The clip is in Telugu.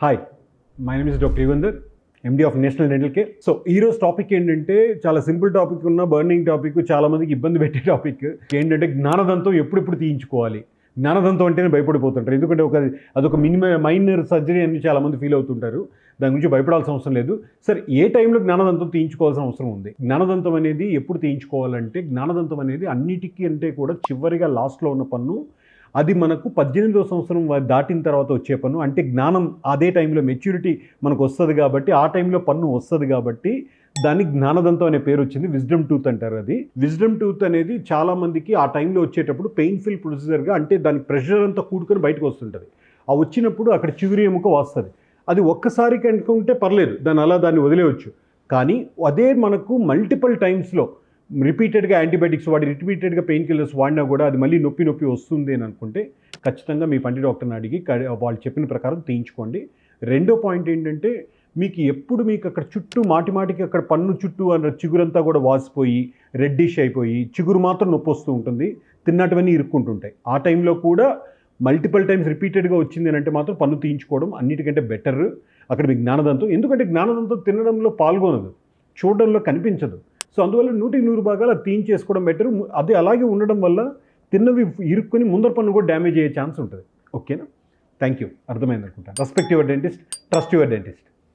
Hi, my name is doctor Yugandhar, MD of national dental care. So ఈరోజు టాపిక్ ఏంటంటే చాలా సింపుల్ టాపిక్ ఉన్న బర్నింగ్ టాపిక్, చాలామందికి ఇబ్బంది పెట్టే టాపిక్ ఏంటంటే జ్ఞానదంతం ఎప్పుడెప్పుడు తీయించుకోవాలి. జ్ఞానదంతం అంటేనే భయపడిపోతుంటారు, ఎందుకంటే అదొక మైనర్ సర్జరీ అని చాలామంది ఫీల్ అవుతుంటారు. దాని గురించి భయపడాల్సిన అవసరం లేదు. సరే, ఏ టైంలో జ్ఞానదంతం తీయించుకోవాల్సిన అవసరం ఉంది? జ్ఞానదంతం అనేది ఎప్పుడు తీయించుకోవాలంటే, జ్ఞానదంతం అనేది అన్నిటికీ అంటే కూడా చివరిగా లాస్ట్లో ఉన్న పన్ను. అది మనకు 18వ సంవత్సరం దాటిన తర్వాత వచ్చే పన్ను. అంటే జ్ఞానం అదే టైంలో మెచ్యూరిటీ మనకు వస్తుంది కాబట్టి, ఆ టైంలో పన్ను వస్తుంది కాబట్టి దానికి జ్ఞానదంతం అనే పేరు వచ్చింది. విజ్డమ్ టూత్ అంటారు. అది విజ్డమ్ టూత్ అనేది చాలామందికి ఆ టైంలో వచ్చేటప్పుడు పెయిన్ఫుల్ ప్రొసీజర్గా, అంటే దానికి ప్రెషర్ అంతా కూడుకొని బయటకు వస్తుంటుంది. ఆ వచ్చినప్పుడు అక్కడ చిగురు ఎముక వస్తుంది. అది ఒక్కసారి కనుక్కుంటే పర్లేదు, దాన్ని వదిలేయచ్చు. కానీ అదే మనకు మల్టిపుల్ టైమ్స్లో రిపీటెడ్గా యాంటీబయాటిక్స్ వాడి, రిపీటెడ్గా పెయిన్ కిల్లర్స్ వాడినా కూడా అది మళ్ళీ నొప్పి వస్తుంది అని అనుకుంటే ఖచ్చితంగా మీ పంటి డాక్టర్ని అడిగి వాళ్ళు చెప్పిన ప్రకారం తీయించుకోండి. రెండో పాయింట్ ఏంటంటే, మీకు అక్కడ చుట్టూ మాటికి అక్కడ పన్ను చుట్టూ అన్న చిగురంతా కూడా వాసిపోయి రెడ్డిష్ అయిపోయి చిగురు మాత్రం నొప్పి వస్తూ ఉంటుంది, తిన్నటువన్నీ ఇరుక్కుంటుంటాయి. ఆ టైంలో కూడా మల్టిపుల్ టైమ్స్ రిపీటెడ్గా వచ్చింది అని అంటే మాత్రం పన్ను తీయించుకోవడం అన్నిటికంటే బెటర్. అక్కడ మీ జ్ఞానదంతం, ఎందుకంటే జ్ఞానదంతం తినడంలో పాల్గొనదు, చూడడంలో కనిపించదు. సో అందువల్ల 100% భాగాలు అది తీయించేసుకోవడం బెటర్. అది అలాగే ఉండడం వల్ల తిన్నవి ఇరుక్కుని ముందర పన్ను కూడా డ్యామేజ్ అయ్యే ఛాన్స్ ఉంటుంది. ఓకేనా? Thank you. అర్థమైంది అనుకుంటాను. Respect your dentist, trust your dentist.